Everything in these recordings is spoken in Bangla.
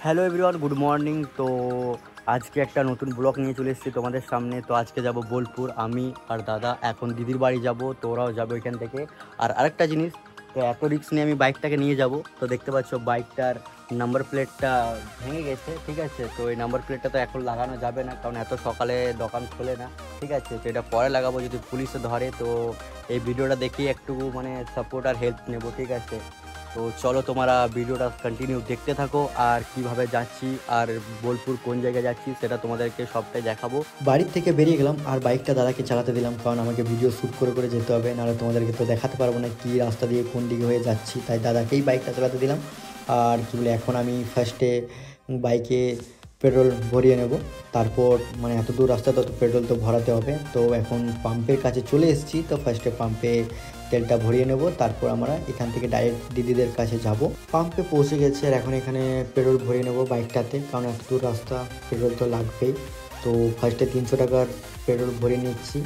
Hello everyone, good morning. তো আজকে একটা নতুন ব্লগ নিয়ে চলে এসেছি তোমাদের সামনে। তো আজকে যাব বোলপুর, আমি আর দাদা। এখন দিদির বাড়ি যাব, তো ওরাও যাবে ওইখান থেকে। আর আরেকটা জিনিস, তো এত রিস্ক নিয়ে আমি বাইকটাকে নিয়ে যাব। তো দেখতে পাচ্ছ বাইকটার নাম্বার প্লেটটা ভেঙে গেছে, ঠিক আছে। তো এই নাম্বার প্লেটটা তো এখন লাগানো যাবে না, কারণ এত সকালে দোকান খোলে না, ঠিক আছে। তো এটা পরে লাগাবো যদি পুলিশে ধরে। তো এই ভিডিওটা দেখি একটু মানে সাপোর্ট আর হেল্প নেবো, ঠিক আছে। তো চলো তোমরা ভিডিওটা কন্টিনিউ দেখতে থাকো, আর কিভাবে যাচ্ছি আর বোলপুর কোন জায়গায় যাচ্ছি সেটা তোমাদেরকে সবটাই দেখাবো। বাড়ির থেকে বেরিয়ে গেলাম আর বাইকটা দাদাকে চালাতে দিলাম, কারণ আমাকে ভিডিও শ্যুট করে করে যেতে হবে, নাহলে তোমাদেরকে তো দেখাতে পারবো না কি রাস্তা দিয়ে কোন দিকে হয়ে যাচ্ছি। তাই দাদাকেই বাইকটা চালাতে দিলাম। আর কি বলে, এখন আমি ফার্স্টে বাইকে পেট্রোল ভরিয়ে নেব। তারপর মানে এত দূর রাস্তা তো পেট্রোল তো ভরাতে হবে। তো এখন পাম্পের কাছে চলে এসেছি। তো ফার্স্টে পাম্পে তেলটা ভরিয়ে নেব, তারপর আমরা এখান থেকে ডাইরেক্ট দিদিদের কাছে যাব। পাম্পে পৌঁছে গেছে আর এখন এখানে পেট্রোল ভরিয়ে নেব বাইকটাতে, কারণ এত দূর রাস্তা পেট্রোল তো লাগবেই। তো ফার্স্টে 300 টাকার পেট্রোল ভরিয়ে নিচ্ছি।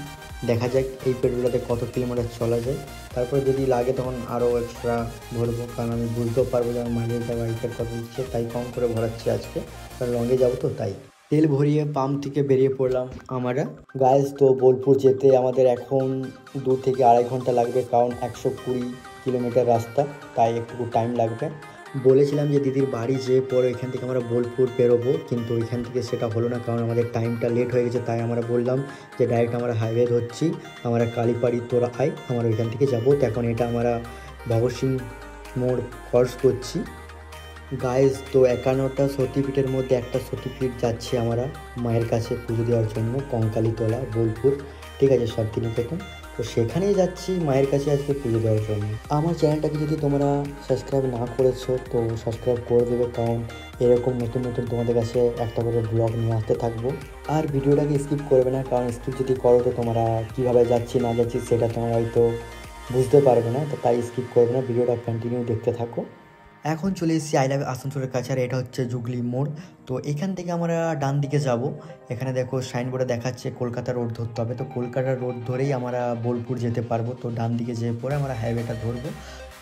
দেখা যাক এই পেট্রোলটাতে কত কিলোমিটার চলা যায়। তারপরে যদি লাগে তখন আরও এক্সট্রা ভরবো, কারণ আমি বুঝতেও পারবো যে আমার মাইলেজটা বাইকের কত দিচ্ছে। তাই কম করে ভরাচ্ছি আজকে, কারণ লংয়ে যাবো তো তাই। তেল ভরিয়ে পাম্প থেকে বেরিয়ে পড়লাম আমরা। গাইজ, তো বোলপুর যেতে আমাদের এখন 2 থেকে আড়াই ঘন্টা লাগবে, কারণ 120 কিলোমিটার রাস্তা, তাই একটু টাইম লাগবে। বলেছিলাম যে দিদির বাড়ি যেয়ে পরে এখান থেকে আমরা বোলপুর বেরোবো, কিন্তু ওইখান থেকে সেটা হলো না, কারণ আমাদের টাইমটা লেট হয়ে গেছে। তাই আমরা বললাম যে ডাইরেক্ট আমরা হাইওয়ে ধরছি, আমরা কালীবাড়ি তোরা আই, আমরা ওইখান থেকে যাবো। তো এখন এটা আমরা ভগৎ সিং মোড় ক্রস করছি। গাইজ, তো 51টা সতীপীঠের মধ্যে একটা সতীপীঠ যাচ্ছি আমরা মায়ের কাছে পুজো দেওয়ার জন্য, কঙ্কালীতলা বোলপুর, ঠিক আছে, শান্তিনিকেতন। তো সেখানেই যাচ্ছি মায়ের কাছে আজকে পুজো দেওয়ার জন্য। আমার চ্যানেলটাকে যদি তোমরা সাবস্ক্রাইব না করেছো তো সাবস্ক্রাইব করে দেবে, কারণ এরকম নতুন নতুন তোমাদের কাছে একটা করে ব্লগ নিয়ে আসতে থাকবো। আর ভিডিওটাকে স্কিপ করবে না, কারণ স্কিপ যদি করো তো তোমরা কীভাবে যাচ্ছি না যাচ্ছি সেটা তোমরা হয়তো বুঝতে পারবে না। তো তাই স্কিপ করবে না, ভিডিওটা কন্টিনিউ দেখতে থাকো। এখন চলে এসেছি আই লাভ আসানসোলের কাছে, আর এটা হচ্ছে জুগলি মোড়। তো এখান থেকে আমরা ডান দিকে যাব। এখানে দেখো সাইনবোর্ডে দেখাচ্ছে কলকাতা রোড ধরতে হবে। তো কলকাতা রোড ধরেই আমরা বোলপুর যেতে পারবো। তো ডান দিকে যেয়ে পরে আমরা হাইওয়েটা ধরবো।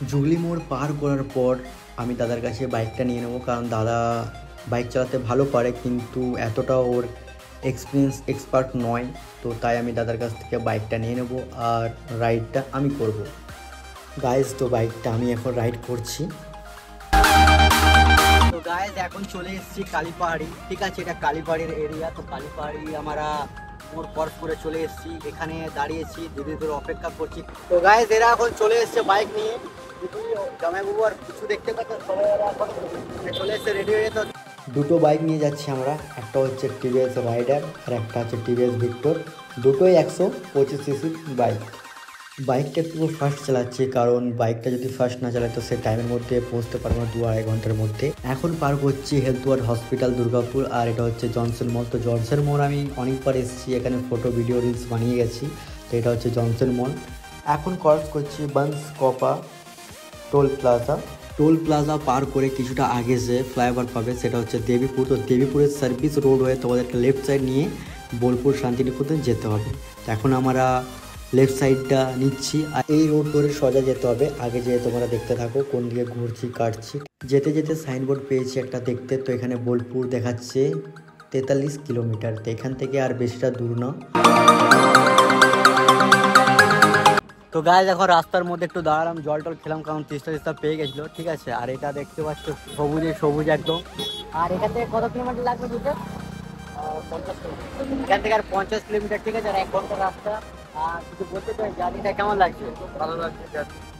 জুগলি মোড় পার করার পর আমি দাদার কাছে বাইকটা নিয়ে নেবো, কারণ দাদা বাইক চালাতে ভালো পারে, কিন্তু এতটা ওর এক্সপার্ট নয়। তো তাই আমি দাদার কাছ থেকে বাইকটা নিয়ে নেবো আর রাইডটা আমি করব। গাইজ, তো বাইকটা আমি এখন রাইড করছি। তো গাইজ, এখন চলে এসেছি কালীপাহাড়ি, ঠিক আছে, এটা কালীপাহাড়ির এরিয়া। তো কালীপাহাড়ি আমরা মোড় ক্রস করে চলে এসেছি, এখানে দাঁড়িয়েছি, দিদিদের অপেক্ষা করছি। তো গাইজ, এরা এখন চলে এসছে বাইক নিয়ে, দিদি জামাইবাবু আর কিছু দেখতে পাচ্ছে, সবাই এখন চলে এসছে রেডি হয়ে। তো দুটো বাইক নিয়ে যাচ্ছি আমরা, একটা হচ্ছে টিভিএস রাইডার আর একটা হচ্ছে টিভিএস ভিক্টর, দুটোই 125 সিসির বাইক। বাইকটা একটু ফাস্ট চালাচ্ছি, কারণ বাইকটা যদি ফাস্ট না চালায় তো সে টাইমের মধ্যে পৌঁছতে পারবো না 2-2.5 ঘন্টার মধ্যে। এখন পার করছি হেলথ ওয়ার্ড হসপিটাল দুর্গাপুর, আর এটা হচ্ছে জনসন মল। তো জনসন মল আমি অনেকবার এসেছি, এখানে ফটো ভিডিও রিলস বানিয়ে গেছি। তো এটা হচ্ছে জনসন মল। এখন ক্রস করছি বান্স কপা টোল প্লাজা পার করে কিছুটা আগে যে ফ্লাইওভার পাবে সেটা হচ্ছে দেবীপুর। তো দেবীপুরের সার্ভিস রোড হয়ে তোমাদেরকে লেফট সাইড নিয়ে বোলপুর শান্তিনিকেতন যেতে হবে। তো এখন আমরা লেফট সাইডটা নিচ্ছি, আর এই রোড ধরে সোজা যেতে হবে। আগে যেয়ে তোমরা দেখতে থাকো কোন দিকে ঘুরছি কাটছি। যেতে যেতে সাইনবোর্ড পেয়েছি একটা দেখতে, তো এখানে বোলপুর দেখাচ্ছে 43 কিলোমিটার। তো এখান থেকে আর বেশিটা দূর না। তো গাইজ, এখন রাস্তার মধ্যে একটু দাঁড়ালাম, জল টল খেলাম, কারণ তিস্তা পেয়ে গেছিলো, ঠিক আছে। আর এটা দেখতে পাচ্ছ সবুজে সবুজ একদম। আর এখান থেকে কত কিলোমিটার লাগবে দুটো? 50 কিলোমিটার। এখান থেকে আর 50 কিলোমিটার, ঠিক আছে, আর 1 ঘন্টার রাস্তা। আর কিছু বলতে চাই, জার্নিটা কেমন লাগছে? ভালো লাগছে।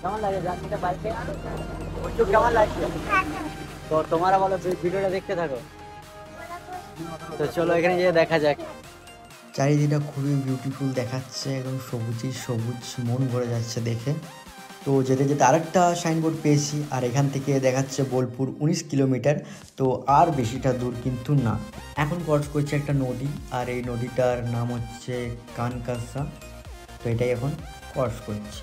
কেমন লাগে জার্নিটা বাইকে? প্রচুর কেমন লাগছে? তো তোমরা বলো, ভিডিওটা দেখতে থাকো। তো চলো এখানে গিয়ে দেখা যাক। চারিদিকটা খুবই বিউটিফুল দেখাচ্ছে, একদম সবুজই সবুজ, মন ভরে যাচ্ছে দেখে। তো যেতে যেতে আরেকটা সাইনবোর্ড পেয়েছি, আর এখান থেকে দেখাচ্ছে বোলপুর 19 কিলোমিটার। তো আর বেশিটা দূর কিন্তু না। এখন ক্রস করছে একটা নদী, আর এই নদীটার নাম হচ্ছে কানকাসা। তো এটাই এখন ক্রস করছি।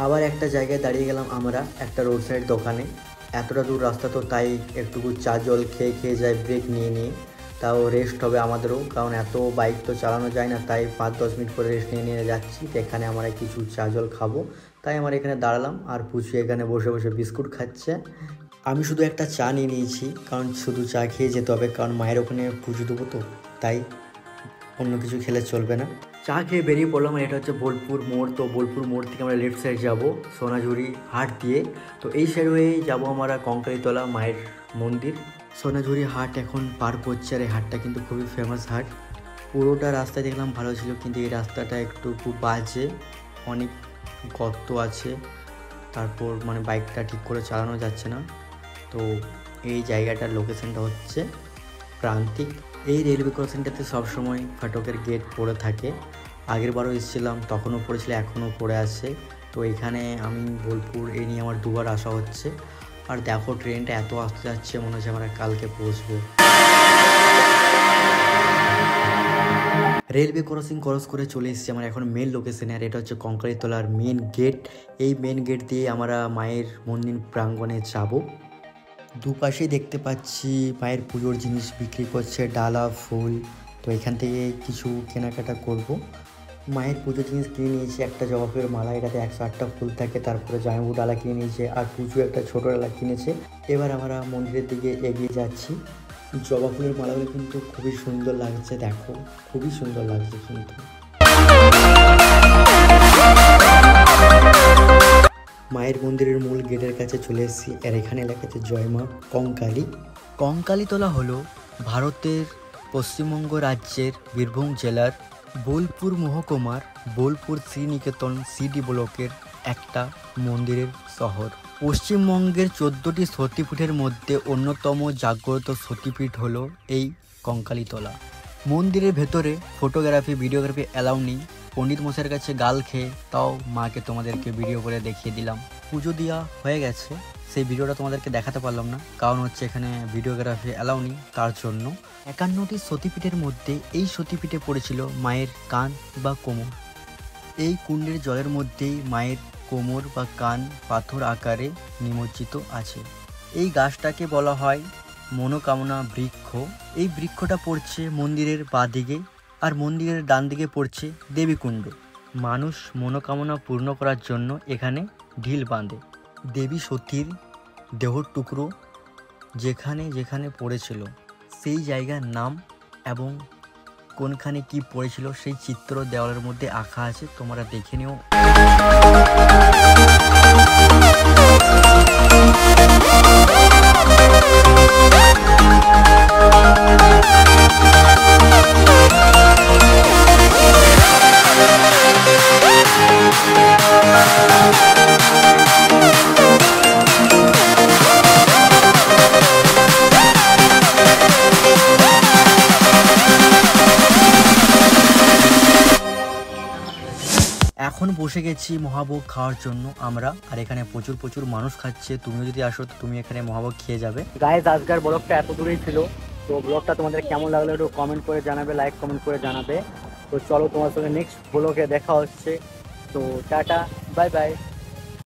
আবার একটা জায়গায় দাঁড়িয়ে গেলাম আমরা, একটা রোড সাইড দোকানে। এতটা দূর রাস্তা তো তাই একটুকু চা জল খেয়ে খেয়ে যায় ব্রেক নিয়ে নিয়ে। তাও রেস্ট হবে আমাদেরও, কারণ এত বাইক তো চালানো যায় না, তাই 5-10 মিনিট করে রেস্ট নিয়ে নিয়ে যাচ্ছি। তো এখানে আমরা কিছু চা জল খাবো, তাই আমরা এখানে দাঁড়ালাম। আর পুচু এখানে বসে বসে বিস্কুট খাচ্ছে। আমি শুধু একটা চা নিয়ে নিয়েছি, কারণ শুধু চা খেয়ে যেতে হবে, কারণ মায়ের ওখানে পুজো দেবো তো, তাই অন্য কিছু খেলে চলবে না। চা খেয়ে বেরিয়ে পড়লাম। এটা হচ্ছে বোলপুর মোড়। তো বোলপুর মোড় থেকে আমরা লেফট সাইড যাব সোনাঝুরি হাট দিয়ে। তো এই সাইড হয়ে যাবো আমরা কঙ্কালীতলা মায়ের মন্দির। সোনাঝুরি হাট এখন পার করছে, আর এই হাটটা কিন্তু খুবই ফেমাস হাট। পুরোটা রাস্তা দেখলাম ভালো ছিল, কিন্তু এই রাস্তাটা একটু খুব বাজে, অনেক গর্ত আছে, তারপর মানে বাইকটা ঠিক করে চালানো যাচ্ছে না। তো এই জায়গাটার লোকেশনটা হচ্ছে প্রান্তিক। এই রেলওয়ে ক্রসিংটাতে সবসময় ফাটকের গেট পড়ে থাকে। আগের বারও এসেছিলাম, তখনও পড়েছিল, এখনও পড়ে আছে। তো এখানে আমি বোলপুর এই নিয়ে আমার দুবার আসা হচ্ছে। আর দেখো ট্রেনটা এত আসতে যাচ্ছে, মনে হচ্ছে আমরা কালকে পৌঁছবো। রেলওয়ে ক্রস করে চলে এসেছি আমরা এখন মেন লোকেশনে। আর এটা হচ্ছে কঙ্কালীতলার মেন গেট। এই মেন গেট দিয়ে আমরা মায়ের মন্দির প্রাঙ্গণে যাব। দুপাশেই দেখতে পাচ্ছি মায়ের পুজোর জিনিস বিক্রি করছে, ডালা, ফুল। তো এখান থেকে কিছু কেনাকাটা করব। মায়ের পুজোর জিনিস কিনে নিয়েছি, একটা জবা ফুলের মালা, এটাতে 108টা ফুল থাকে। তারপরে জায়বু ডালা কিনে নিয়েছে, আর পুজো একটা ছোটো ডালা কিনেছে। এবার আমরা মন্দিরের দিকে এগিয়ে যাচ্ছি। জবা ফুলের মালাগুলো কিন্তু খুবই সুন্দর লাগছে, দেখো খুবই সুন্দর লাগছে কিন্তু। মায়ের মন্দিরের মূল গেটের কাছে চলে এসেছি। আর এখানে লেখা আছে জয় মা কঙ্কালী। কঙ্কালীতলা হলো ভারতের পশ্চিমবঙ্গ রাজ্যের বীরভূম জেলার বোলপুর মহকুমার বোলপুর শ্রীনিকেতন সিডি ব্লকের একটা মন্দিরের শহর। পশ্চিমবঙ্গের 14টি সতীপীঠের মধ্যে অন্যতম জাগ্রত সতীপীঠ হলো এই কঙ্কালীতলা। মন্দিরের ভেতরে ফটোগ্রাফি ভিডিওগ্রাফি অ্যালাউ নেই। পণ্ডিত মশাইয়ের কাছে গাল খেয়ে তাও মাকে তোমাদেরকে ভিডিও করে দেখিয়ে দিলাম। পুজো দেওয়া হয়ে গেছে, সেই ভিডিওটা তোমাদেরকে দেখাতে পারলাম না, কারণ হচ্ছে এখানে ভিডিওগ্রাফি অ্যালাউ নেই, তার জন্য। 51টি সতীপীঠের মধ্যে এই সতীপীঠে পড়েছিল মায়ের কান বা কোমর। এই কুণ্ডের জলের মধ্যেই মায়ের কোমর বা কান পাথর আকারে নিমজ্জিত আছে। এই গাছটাকে বলা হয় মনোকামনা বৃক্ষ। এই বৃক্ষটা পড়ছে মন্দিরের বাঁ দিকে, আর মন্দিরের ডান দিকে পড়ছে দেবীকুণ্ড। মানুষ মনোকামনা পূর্ণ করার জন্য এখানে ঢিল বাঁধে। দেবী সতীর দেহর টুকরো যেখানে যেখানে পড়েছিল সেই জায়গার নাম এবং কোনখানে কি পড়েছিল সেই চিত্র দেওয়ালের মধ্যে আঁকা আছে, তোমরা দেখে নিও। এখন বসে গেছি মহাভোগ খাওয়ার জন্য আমরা, আর এখানে প্রচুর প্রচুর মানুষ খাচ্ছে। তুমিও যদি আসো তো তুমি এখানে মহাভোগ খেয়ে যাবে। গাইস, আজকের ব্লগটা এত দূরেই ছিল। তো ব্লগটা তোমাদের কেমন লাগলো একটু কমেন্ট করে জানাবে, লাইক কমেন্ট করে জানাবে। তো চলো তোমার সঙ্গে নেক্সট ব্লগে দেখা হচ্ছে। তো টাটা, বাই বাই।